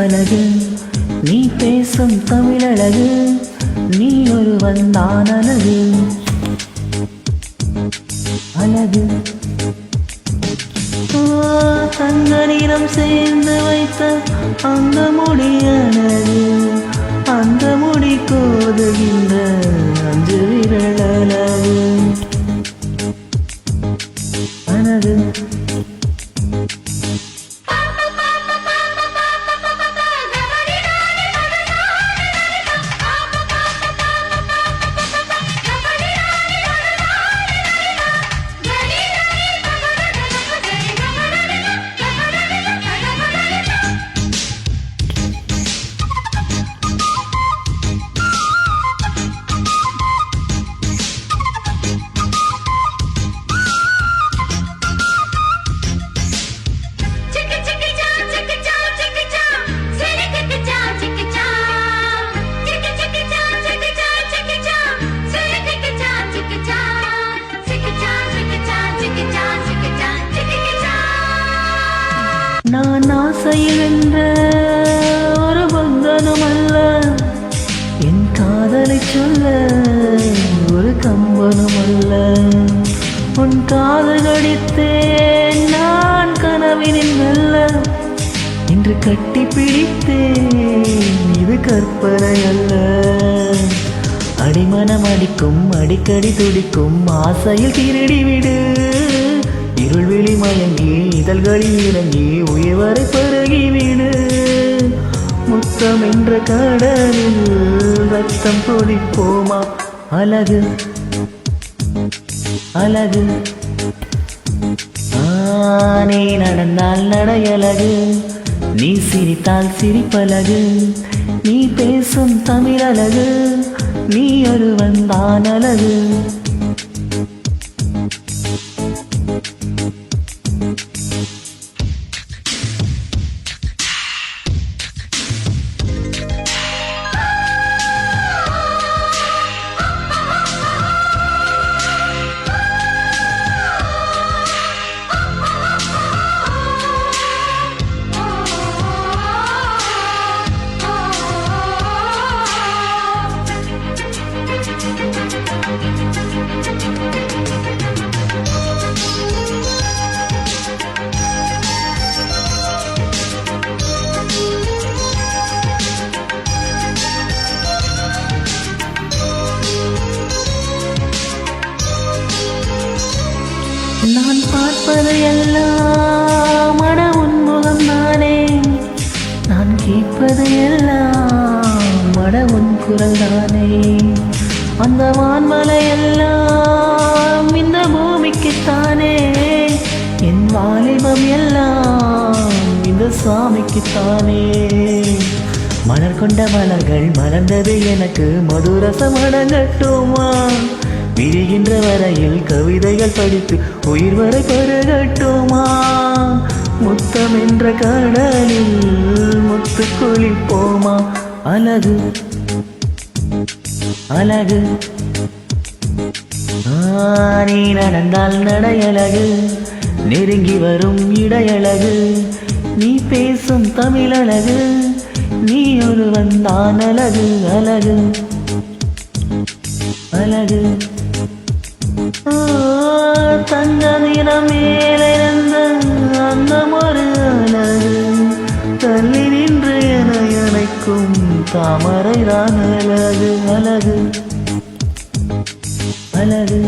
சிரிப்பழகு நீ பேசும் தமிழழகு நீ ஒருவன் தான் அழகு அழகு தங்க நிறம் சேர்ந்து வைத்த அந்த முடி அழகு அந்த முடி கோதுகின்ற அஞ்சு விரல் அழகு அழகு நான் ஆசையில் என்ற ஒரு பந்தனும் அல்ல என் காதலை சொல்ல ஒரு கம்பனும் அல்ல உன் காதல் கடித்தேன் நான் கனவினில் நல்ல இன்று கட்டி பிடித்தேன் இது கற்பனை அல்ல அடிமனம் அடிக்கும் அடிக்கடி துடிக்கும் ஆசையில் திருடிவிடு இருள்வெளி மயங்கி இதழ்களில் இறங்கி உயர்வரை பருகிவிடு முத்தம் என்ற கடலில் ரத்தம் கொதிப்போமா அழகு அழகு நீ நடந்தால் நடையழகு நீ சிரித்தால் சிரிப்பழகு நீ பேசும் தமிழழகு நீ ஒருவன் தான் அழகு நான் பார்ப்பது எல்லாம் மன உன்முகம் தானே நான் கேட்பது எல்லாம் மன உன் குரல் தானே அந்த வான்மலை எல்லாம் இந்த பூமிக்குத்தானே என் வாலிபம் எல்லாம் இந்த சுவாமிக்குத்தானே மலர் கொண்ட மலர்கள் மலர்ந்தது எனக்கு மதுரசம் அடங்கட்டுமா விரிகின்ற வரையில் கவிதைகள் படித்து உயிர் வரை பருகட்டுமா முத்தம் என்ற கடலில் முத்து குளிப்போமா அழகு அழகு நீ நடந்தால் நடையழகு நெருங்கி வரும் இடையழகு நீ பேசும் தமிழழகு நீ ஒருவன் தான் அழகு அழகு அழகு தங்க நிறம் மேலிருந்த அந்த ஒரு அழகு தள்ளி நின்று என அணைக்கும் தாமரை தான் அழகு அழகு அழகு